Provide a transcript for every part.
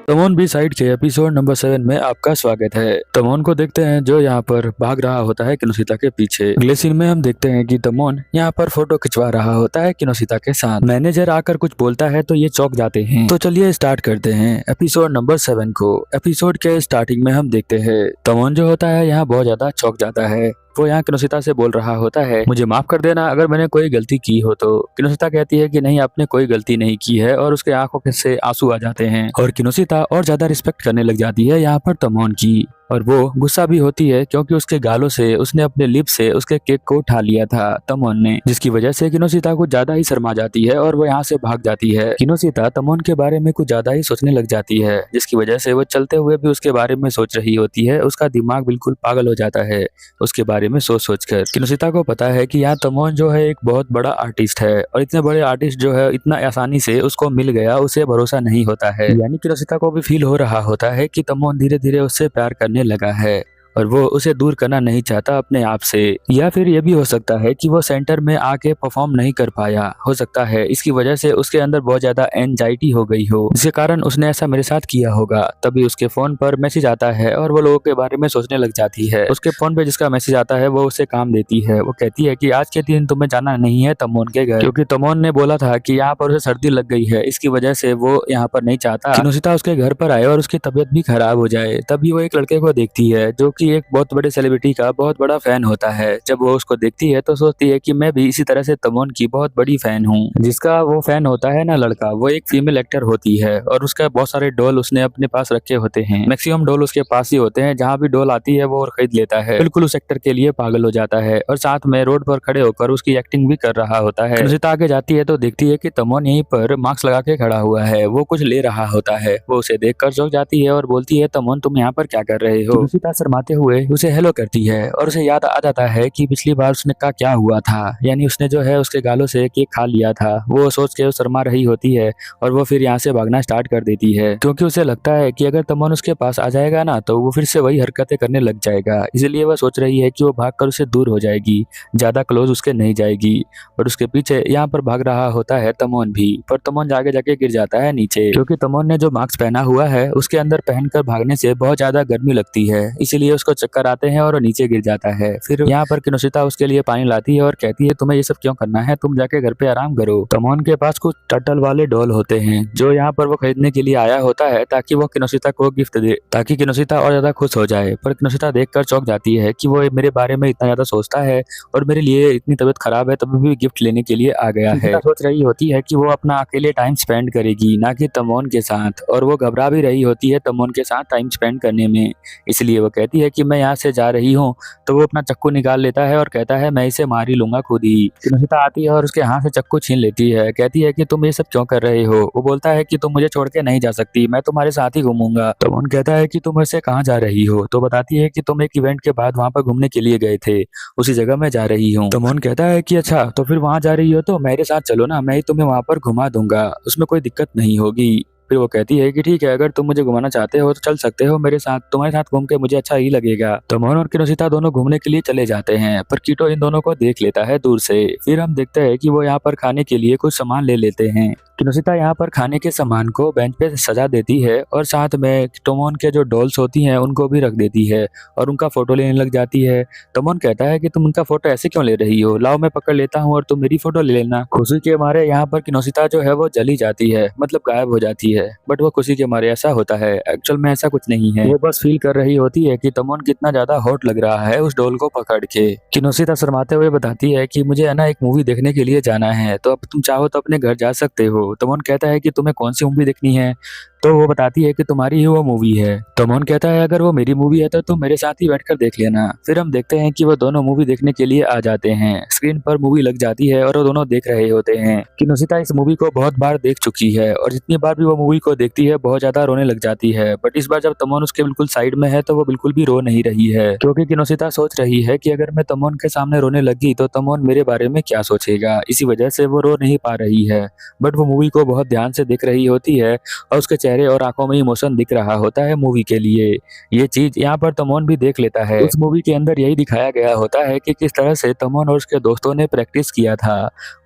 तमोन B side के episode number 7 में आपका स्वागत है। तमोन को देखते हैं जो यहाँ पर भाग रहा होता है किनोशिता के पीछे। अगले सीन में हम देखते हैं कि तमोन यहाँ पर फोटो खिंचवा रहा होता है किनोशिता के साथ। मैनेजर आकर कुछ बोलता है तो ये चौंक जाते हैं। तो चलिए स्टार्ट करते हैं एपिसोड नंबर 7 को। एपिसोड के स्टार्टिंग में हम देखते हैं तमोन जो होता है यहाँ बहुत ज्यादा चौंक जाता है। वो यहाँ किनोशिता से बोल रहा होता है, मुझे माफ कर देना अगर मैंने कोई गलती की हो तो। किनोशिता कहती है कि नहीं, आपने कोई गलती नहीं की है, और उसके आंखों से आंसू आ जाते हैं और किनोशिता और ज्यादा रिस्पेक्ट करने लग जाती है यहाँ पर तमोन की। और वो गुस्सा भी होती है क्योंकि उसके गालों से उसने अपने लिप से उसके केक को उठा लिया था तमोन ने, जिसकी वजह से किनोशिता कुछ ज्यादा ही शर्मा जाती है और वो यहाँ से भाग जाती है। किनोशिता तमोन के बारे में कुछ ज्यादा ही सोचने लग जाती है, जिसकी वजह से वो चलते हुए भी उसके बारे में सोच रही होती है। उसका दिमाग बिल्कुल पागल हो जाता है उसके बारे में सोच सोच कर। किनोशिता को पता है कि यहाँ तमोन जो है एक बहुत बड़ा आर्टिस्ट है, और इतने बड़े आर्टिस्ट जो है इतना आसानी से उसको मिल गया उसे भरोसा नहीं होता है। यानी किनोशिता को भी फील हो रहा होता है कि तमोन धीरे धीरे उससे प्यार करने लगा है और वो उसे दूर करना नहीं चाहता अपने आप से। या फिर ये भी हो सकता है कि वो सेंटर में आके परफॉर्म नहीं कर पाया, हो सकता है इसकी वजह से उसके अंदर बहुत ज्यादा एंजाइटी हो गई हो, जिसके कारण उसने ऐसा मेरे साथ किया होगा। तभी उसके फोन पर मैसेज आता है और वो लोगों के बारे में सोचने लग जाती है। उसके फोन पे जिसका मैसेज आता है वो उसे काम देती है। वो कहती है कि आज के दिन तुम्हें जाना नहीं है तमोन के घर, क्योंकि तमोन ने बोला था कि यहाँ पर उसे सर्दी लग गई है, इसकी वजह से वो यहाँ पर नहीं चाहता किनोशिता उसके घर पर आए और उसकी तबीयत भी खराब हो जाए। तभी वो एक लड़के को देखती है जो कि एक बहुत बड़े सेलिब्रिटी का बहुत बड़ा फैन होता है। जब वो उसको देखती है तो सोचती है कि मैं भी इसी तरह से तमोन की बहुत बड़ी फैन हूँ। जिसका वो फैन होता है ना लड़का, वो एक फीमेल एक्टर होती है और उसका बहुत सारे डॉल उसने अपने पास रखे होते हैं। मैक्सिमम डॉल उसके पास ही होते हैं, जहाँ भी डॉल आती है वो और खरीद लेता है। बिल्कुल उस एक्टर के लिए पागल हो जाता है और साथ में रोड पर खड़े होकर उसकी एक्टिंग भी कर रहा होता है। अनुष्का आगे जाती है तो देखती है कि तमोन यहीं पर मास्क लगा के खड़ा हुआ है, वो कुछ ले रहा होता है। वो उसे देखकर चौंक जाती है और बोलती है, तमोन तुम यहाँ पर क्या कर रहे हो? अनुष्का शर्माते हुए उसे हेलो करती है और उसे याद आ जाता है कि पिछली बार उसने का क्या हुआ था, यानी उसने जो है उसके गालों से केक खा लिया था। वो सोच के शर्मा रही होती है और वो फिर यहाँ से भागना स्टार्ट कर देती है, क्योंकि उसे लगता है कि अगर तमोन उसके पास आ जाएगा ना तो वो फिर से वही हरकतें करने लग जाएगा। इसलिए वह सोच रही है कि वो भागकर उससे दूर हो जाएगी, ज्यादा क्लोज उसके नहीं जाएगी। और उसके पीछे यहाँ पर भाग रहा होता है तमोन भी, पर तमोन आगे जाके गिर जाता है नीचे, क्योंकि तमोन ने जो मास्क पहना हुआ है उसके अंदर पहनकर भागने से बहुत ज्यादा गर्मी लगती है, इसीलिए उसको चक्कर आते हैं और वो नीचे गिर जाता है। फिर यहाँ पर किनोशिता उसके लिए पानी लाती है और कहती है, तुम्हें ये सब क्यों करना है, तुम जाके घर पे आराम करो। तमोन के पास कुछ टर्टल वाले डॉल होते हैं जो यहाँ पर वो खरीदने के लिए आया होता है ताकि वो किनोशिता को गिफ्ट दे, ताकि किनोशिता और ज्यादा खुश हो जाए। पर किनोशिता देखकर चौंक जाती है कि वो मेरे बारे में इतना ज्यादा सोचता है और मेरे लिए इतनी तबीयत खराब है तभी भी गिफ्ट लेने के लिए आ गया है। सोच रही होती है कि वो अपना अकेले टाइम स्पेंड करेगी, ना कि तमोन के साथ, और वो घबरा भी रही होती है तमोन के साथ टाइम स्पेंड करने में। इसलिए वो कहती है कि मैं यहाँ से जा रही हूँ। तो वो अपना चक्कू निकाल लेता है और कहता है, मैं इसे मार ही लूंगा खुद ही। किनोशिता आती है और उसके हाथ से चक्कू छीन लेती है, कहती है कि तुम ये सब क्यों कर रहे हो? वो बोलता है कि तुम मुझे छोड़ के नहीं जा सकती, मैं तुम्हारे साथ ही घूमूंगा। तमोन कहता है कि तुम ऐसे कहाँ जा रही हो? तो बताती है कि तुम एक इवेंट के बाद वहाँ पर घूमने के लिए गए थे, उसी जगह मैं जा रही हूँ। तमोन कहता है कि अच्छा, तो फिर वहाँ जा रही हो तो मेरे साथ चलो ना, मैं ही तुम्हें वहाँ पर घुमा दूंगा, उसमें कोई दिक्कत नहीं होगी। फिर वो कहती है कि ठीक है, अगर तुम मुझे घुमाना चाहते हो तो चल सकते हो मेरे साथ, तुम्हारे साथ घूम के मुझे अच्छा ही लगेगा। तमोन और किनोशिता दोनों घूमने के लिए चले जाते हैं, पर कीटो इन दोनों को देख लेता है दूर से। फिर हम देखते हैं कि वो यहाँ पर खाने के लिए कुछ सामान ले लेते हैं। किनोशिता यहाँ पर खाने के सामान को बेंच पे सजा देती है और साथ में तमोन के जो डॉल्स होती हैं उनको भी रख देती है और उनका फोटो लेने लग जाती है। तमोन कहता है कि तुम उनका फोटो ऐसे क्यों ले रही हो, लाओ मैं पकड़ लेता हूँ और तुम मेरी फोटो ले लेना। खुशी के मारे यहाँ पर किनोशिता जो है वो जली जाती है, मतलब गायब हो जाती है। बट वो खुशी के मारे ऐसा होता है, एक्चुअल में ऐसा कुछ नहीं है। वो बस फील कर रही होती है कि तमोन कितना ज्यादा हॉट लग रहा है उस डॉल को पकड़ के। किनोशिता शर्माते हुए बताती है कि मुझे है ना एक मूवी देखने के लिए जाना है, तो अब तुम चाहो तो अपने घर जा सकते हो। तमोन कहता है कि तुम्हें कौन सी मूवी देखनी है? तो वो बताती है कि तुम्हारी ही वो मूवी है। तमोन कहता है, अगर वो मेरी मूवी है तो तुम मेरे साथ ही बैठकर देख लेना। फिर हम देखते हैं कि वो दोनों मूवी देखने के लिए आ जाते हैं। स्क्रीन पर मूवी लग जाती है और वो दोनों देख रहे होते हैं। किनोशिता इस मूवी को बहुत बार देख चुकी है और जितनी बार भी वो मूवी को देखती है बहुत ज्यादा रोने लग जाती है। बट इस बार जब तमोन उसके बिल्कुल साइड में है तो वो बिल्कुल भी रो नहीं रही है, क्योंकि किनोशिता सोच रही है कि अगर मैं तमोन के सामने रोने लगी तो तमोन मेरे बारे में क्या सोचेगा, इसी वजह से वो रो नहीं पा रही है। बट वो मूवी को बहुत ध्यान से देख रही होती है और उसके चेहरे और आंखों में इमोशन दिख रहा होता है मूवी के लिए। ये चीज यहाँ पर तमोन भी देख लेता है। उस मूवी के अंदर यही दिखाया गया होता है कि किस तरह से तमोन और उसके दोस्तों ने प्रैक्टिस किया था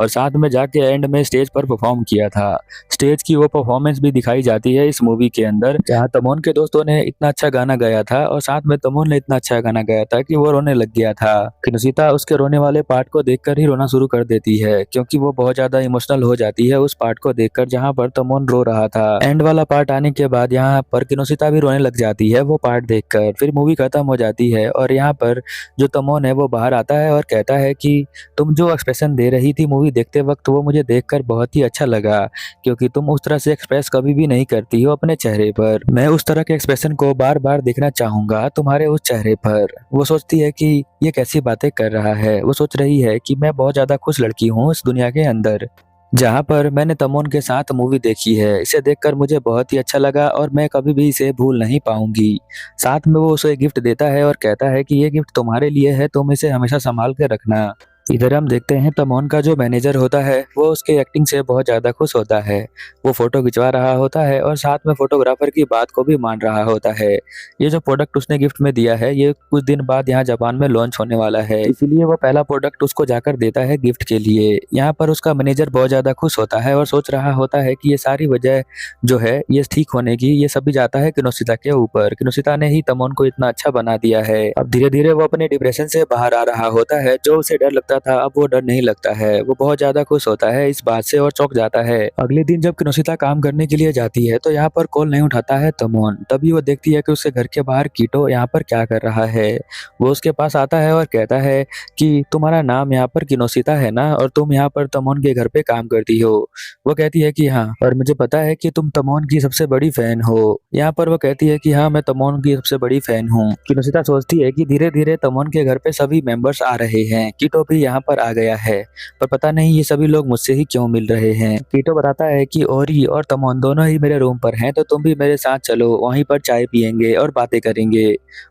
और साथ में जाके एंड में स्टेज पर परफॉर्म किया था। स्टेज की वो परफॉर्मेंस भी दिखाई जाती है इस मूवी के अंदर, जहाँ तमोन के दोस्तों ने इतना अच्छा गाना गाया था और साथ में तमोन ने इतना अच्छा गाना गाया था कि वो रोने लग गया था। किनुसिता उसके रोने वाले पार्ट को देखकर ही रोना शुरू कर देती है, क्योंकि वो बहुत ज्यादा इमोशनल हो जाती है उस पार्ट को देखकर जहाँ पर तमोन रो रहा था। एंड वाला पार्ट आने के बाद यहाँ पर किनुसिता भी रोने लग जाती है वो पार्ट देखकर। फिर मूवी खत्म हो जाती है और यहाँ पर जो तमोन है वो बाहर आता है और कहता है कि तुम जो एक्सप्रेशन दे रही थी मूवी देखते वक्त वो मुझे देखकर बहुत ही अच्छा लगा, क्योंकि तुम उस तरह से एक्सप्रेस कभी भी नहीं करती हो अपने चेहरे पर। मैं उस तरह के एक्सप्रेशन को बार बार देखना चाहूंगा तुम्हारे उस चेहरे पर। वो सोचती है कि ये कैसी बातें कर रहा है। वो सोच रही है कि मैं बहुत ज्यादा खुश लड़की हूँ इस दुनिया के अंदर, जहाँ पर मैंने तमोन के साथ मूवी देखी है। इसे देखकर मुझे बहुत ही अच्छा लगा और मैं कभी भी इसे भूल नहीं पाऊंगी। साथ में वो उसे गिफ्ट देता है और कहता है कि ये गिफ्ट तुम्हारे लिए है, तुम इसे हमेशा संभाल के रखना। इधर हम देखते हैं तमोन का जो मैनेजर होता है वो उसके एक्टिंग से बहुत ज्यादा खुश होता है। वो फोटो खिंचवा रहा होता है और साथ में फोटोग्राफर की बात को भी मान रहा होता है। ये जो प्रोडक्ट उसने गिफ्ट में दिया है ये कुछ दिन बाद यहाँ जापान में लॉन्च होने वाला है, इसीलिए वो पहला प्रोडक्ट उसको जाकर देता है गिफ्ट के लिए। यहाँ पर उसका मैनेजर बहुत ज्यादा खुश होता है और सोच रहा होता है कि ये सारी वजह जो है ये ठीक होने की, ये सभी जाता है किनुसिता के ऊपर। किनुसिता ने ही तमोन को इतना अच्छा बना दिया है। अब धीरे धीरे वो अपने डिप्रेशन से बाहर आ रहा होता है। जो उसे डर लगता था अब वो डर नहीं लगता है। वो बहुत ज्यादा खुश होता है इस बात से और चौंक जाता है। अगले दिन जब किनुसिता काम करने के लिए जाती है तो यहाँ पर कॉल नहीं उठाता है तमोन। तभी वो देखती है कि उसके घर के बाहर कीटो यहाँ पर क्या कर रहा है। वो उसके पास आता है और कहता है कि तुम्हारा नाम यहाँ पर किनुसिता है ना, और तुम यहाँ पर तमोन के घर पे काम करती हो। वो कहती है कि हाँ, और मुझे पता है कि तुम तमोन की सबसे बड़ी फैन हो। यहाँ पर वो कहती है कि हाँ, मैं तमोन की सबसे बड़ी फैन हूँ। किनुसिता सोचती है कि धीरे धीरे तमोन के घर पे सभी मेंबर्स आ रहे हैं। कीटो भी यहाँ पर आ गया है, पर पता नहीं ये सभी लोग मुझसे ही क्यों मिल रहे हैं। कीटो बताता है कि ओरी और तमोन दोनों ही मेरे रूम पर हैं, तो तुम भी मेरे साथ चलो, वहीं पर चाय पियेंगे और बातें करेंगे।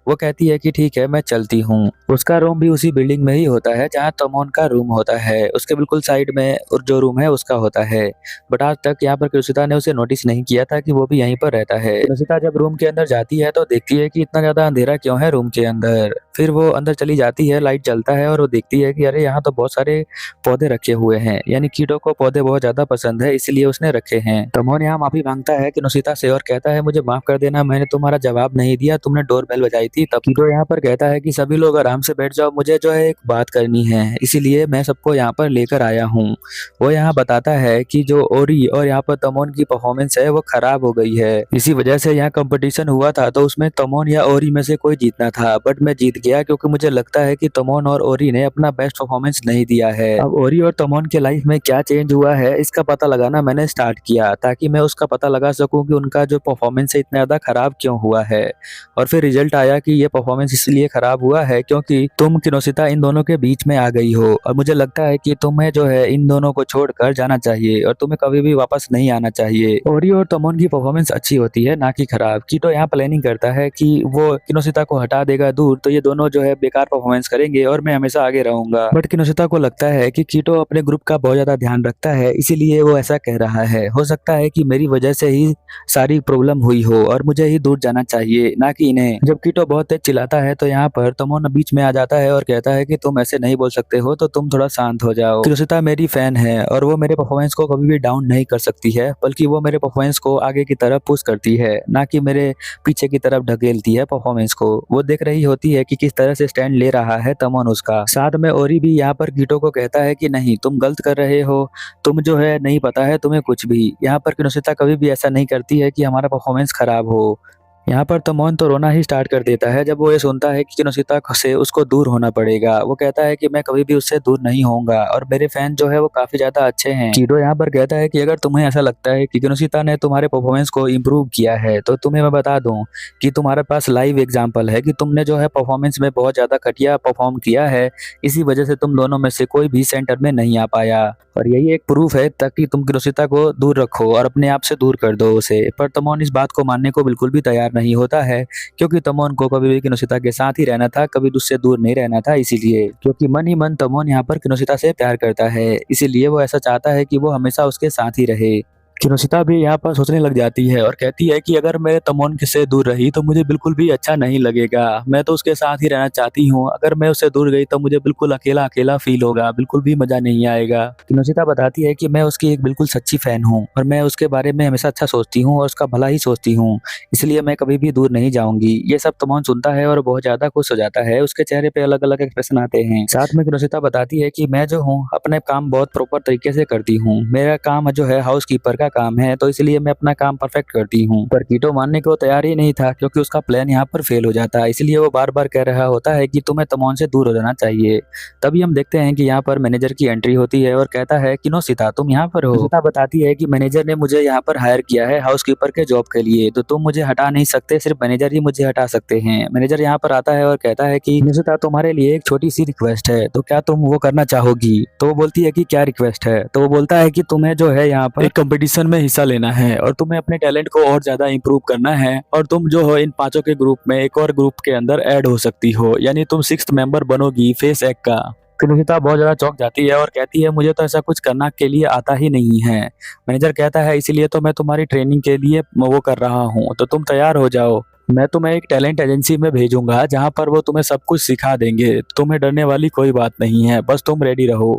वो कहती है कि ठीक है, मैं चलती हूँ। उसका रूम भी उसी बिल्डिंग में ही होता है जहाँ तमोन का रूम होता है। उसके बिल्कुल साइड में और जो रूम है उसका होता है। बट आज तक यहाँ पर किनुसिता ने उसे नोटिस नहीं किया था कि वो भी यहीं पर रहता है। किनुसिता जब रूम के अंदर जाती है तो देखती है कि इतना ज्यादा अंधेरा क्यों है रूम के अंदर। फिर वो अंदर चली जाती है, लाइट जलता है और वो देखती है कि अरे यहाँ तो बहुत सारे पौधे रखे हुए हैं, यानी कीटो को पौधे बहुत ज्यादा पसंद है इसलिए उसने रखे हैं। तमोन यहाँ माफी मांगता है किनुसिता से और कहता है मुझे माफ कर देना, मैंने तुम्हारा जवाब नहीं दिया, तुमने डोर बेल बजाई थी तब। कीटो यहाँ पर कहता है कि सभी लोग आराम से बैठ जाओ, मुझे जो है एक बात करनी है, इसीलिए मैं सबको यहाँ पर लेकर आया हूँ। वो यहाँ बताता है कि जो ओरी और यहाँ पर तमोन की परफॉर्मेंस है वो खराब हो गई है। इसी वजह से यहाँ कंपटीशन हुआ था तो उसमें तमोन या ओरी में से कोई जीतना था, बट मैं जीत गया क्योंकि मुझे लगता है कि तमोन और ओरी ने अपना बेस्ट परफॉर्मेंस नहीं दिया है। अब ओरी और तमोन के लाइफ में क्या चेंज हुआ है इसका पता लगाना मैंने स्टार्ट किया, ताकि मैं उसका पता लगा सकूं कि उनका जो परफॉर्मेंस है इतना ज्यादा खराब क्यों हुआ है। और फिर रिजल्ट आया कि ये परफॉर्मेंस इसलिए खराब हुआ है क्योंकि तुम किनुसिता इन दोनों के बीच में आ गई हो, और मुझे लगता है कि तुम्हें जो है इन दोनों को छोड़कर जाना चाहिए और तुम्हें कभी भी वापस नहीं आना चाहिए। ओरी और तमोन की परफॉर्मेंस अच्छी होती है ना कि खराब। कीटो यहाँ प्लानिंग करता है कि वो किनुसिता को हटा देगा दूर, तो ये दोनों जो है बेकार परफॉर्मेंस करेंगे और मैं हमेशा आगे रहूंगा। बट किनुसिता को लगता है कि कीटो अपने ग्रुप का बहुत ज्यादा ध्यान रखता है, इसीलिए वो ऐसा कह रहा है। हो सकता है कि मेरी वजह से ही सारी प्रॉब्लम हुई हो और मुझे ही दूर जाना चाहिए ना कि इन्हें। जब कीटो बहुत तेज चिल्लाता है तो यहाँ पर तमोन बीच में आ जाता है और कहता है कि तुम ऐसे नहीं बोल सकते हो, तो तुम थोड़ा शांत हो जाओ। किनुसिता मेरी फैन है और वो मेरे परफॉर्मेंस को कभी भी डाउन नहीं कर सकती है, बल्कि वो मेरे परफॉर्मेंस को आगे की तरफ पुश करती है, ना कि मेरे पीछे की तरफ ढकेलती है परफॉर्मेंस को। वो देख रही होती है कि किस तरह से स्टैंड ले रहा है तमोन उसका। साथ में ओरी भी यहाँ पर कीटो को कहता है कि नहीं, तुम गलत कर रहे हो, तुम जो है नहीं पता है तुम्हें कुछ भी। यहाँ पर किनुसिता कभी भी ऐसा नहीं करती है कि हमारा परफॉर्मेंस खराब हो। यहाँ पर तमोन तो रोना ही स्टार्ट कर देता है जब वो ये सुनता है कि किनुसिता से उसको दूर होना पड़ेगा। वो कहता है कि मैं कभी भी उससे दूर नहीं होऊंगा और मेरे फैन जो है वो काफी ज्यादा अच्छे हैं। कीटो यहाँ पर कहता है कि अगर तुम्हें ऐसा लगता है कि किनुसिता ने तुम्हारे परफॉर्मेंस को इम्प्रूव किया है तो तुम्हें मैं बता दूं कि तुम्हारे पास लाइव एग्जाम्पल है कि तुमने जो है परफॉर्मेंस में बहुत ज्यादा घटिया परफॉर्म किया है। इसी वजह से तुम दोनों में से कोई भी सेंटर में नहीं आ पाया, और यही एक प्रूफ है ताकि तुम किनुसिता को दूर रखो और अपने आप से दूर कर दो उसे। पर तमोन इस बात को मानने को बिल्कुल भी तैयार नहीं होता है, क्योंकि तमोन को कभी भी किनुसिता के साथ ही रहना था, कभी उससे दूर नहीं रहना था। इसीलिए क्योंकि मन ही मन तमोन यहाँ पर किनुसिता से प्यार करता है, इसीलिए वो ऐसा चाहता है कि वो हमेशा उसके साथ ही रहे। किनोशिता भी यहाँ पर सोचने लग जाती है और कहती है कि अगर मैं तमोन से दूर रही तो मुझे बिल्कुल भी अच्छा नहीं लगेगा। मैं तो उसके साथ ही रहना चाहती हूँ। अगर मैं उससे दूर गई तो मुझे बिल्कुल अकेला अकेला फील होगा, बिल्कुल भी मजा नहीं आएगा। किनोशिता बताती है कि मैं उसकी एक बिल्कुल सच्ची फैन हूँ और मैं उसके बारे में हमेशा अच्छा सोचती हूँ और उसका भला ही सोचती हूँ, इसलिए मैं कभी भी दूर नहीं जाऊंगी। ये सब तमोन सुनता है और बहुत ज्यादा खुश हो जाता है। उसके चेहरे पे अलग अलग एक्सप्रेशन आते हैं। साथ में किनोशिता बताती है कि मैं जो हूँ अपने काम बहुत प्रॉपर तरीके से करती हूँ। मेरा काम जो है हाउस कीपर का काम है, तो इसलिए मैं अपना काम परफेक्ट करती हूँ। पर कीटो मानने को तैयार ही नहीं था क्योंकि उसका प्लान यहाँ पर फेल हो जाता है। इसलिए वो बार बार कह रहा होता है कि तुम्हें तमोन से दूर हो जाना चाहिए। तभी हम देखते हैं कि यहाँ पर मैनेजर की एंट्री होती है और कहता है कि किनोशिता तुम यहाँ पर हो। किनोशिता बताती है कि मैनेजर ने मुझे यहाँ पर हायर किया है हाउस कीपर के जॉब के लिए, तो तुम मुझे हटा नहीं सकते, सिर्फ मैनेजर ही मुझे हटा सकते हैं। मैनेजर यहाँ पर आता है और कहता है कि किनोशिता तुम्हारे लिए एक छोटी सी रिक्वेस्ट है, तो क्या तुम वो करना चाहोगी? तो वो बोलती है कि क्या रिक्वेस्ट है? तो वो बोलता है कि तुम्हें जो है यहाँ पर एक कंपटीशन में हिस्सा लेना है और तुम्हें अपने टैलेंट को और ज्यादा इंप्रूव करना है और तुम जो हो इन पांचों के ग्रुप में एक और ग्रुप के अंदर ऐड हो सकती हो, यानी तुम 6th मेंबर बनोगी फेस एक का। किनुहिता बहुत ज्यादा चौंक जाती है और कहती है मुझे तो ऐसा कुछ करना के लिए आता ही नहीं है। मैनेजर कहता है इसीलिए तो मैं तुम्हारी ट्रेनिंग के लिए वो कर रहा हूँ, तो तुम तैयार हो जाओ। मैं तुम्हें एक टैलेंट एजेंसी में भेजूंगा जहां पर वो तुम्हें सब कुछ सिखा देंगे। तुम्हें डरने वाली कोई बात नहीं है, बस तुम रेडी रहो।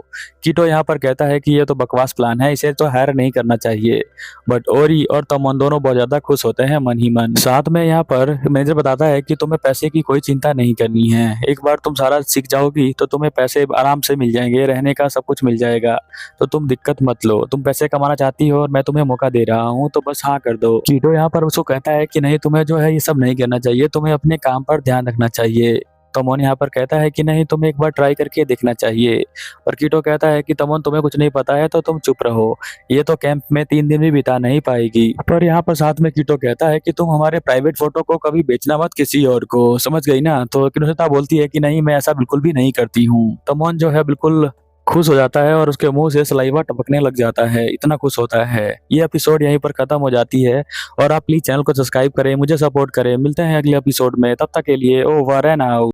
कीटो यहाँ पर कहता है कि ये तो बकवास प्लान है, इसे तो हायर नहीं करना चाहिए। बट ओरी और तमोन दोनों बहुत ज्यादा खुश होते हैं मन ही मन। साथ में यहाँ पर मैनेजर बताता है कि तुम्हें पैसे की कोई चिंता नहीं करनी है। एक बार तुम सारा सीख जाओगी तो तुम्हें पैसे आराम से मिल जाएंगे, रहने का सब कुछ मिल जाएगा, तो तुम दिक्कत मत लो। तुम पैसे कमाना चाहती हो और मैं तुम्हें मौका दे रहा हूँ, तो बस हाँ कर दो। कीटो यहाँ पर उसको कहता है कि नहीं, तुम्हें जो है ये सब नहीं करना चाहिए, तुम्हें अपने काम पर ध्यान रखना चाहिए। तमोन यहाँ पर कहता है कि नहीं, तुम्हें एक बार ट्राई करके देखना चाहिए। और कीटो कहता है कि तमोन तुम्हें कुछ नहीं पता है तो तुम चुप रहो, ये तो कैंप में 3 दिन भी बिता नहीं पाएगी। पर यहाँ पर साथ में कीटो कहता है कि तुम हमारे प्राइवेट फोटो को कभी बेचना मत किसी और को, समझ गई ना? तो किनोशिता बोलती है कि नहीं, मैं ऐसा बिल्कुल भी नहीं करती हूँ। तमोन जो है बिल्कुल खुश हो जाता है और उसके मुंह से सलाइवा टपकने लग जाता है, इतना खुश होता है। ये एपिसोड यहीं पर खत्म हो जाती है और आप प्लीज चैनल को सब्सक्राइब करें, मुझे सपोर्ट करें। मिलते हैं अगले एपिसोड में, तब तक के लिए ओवर एंड आउट।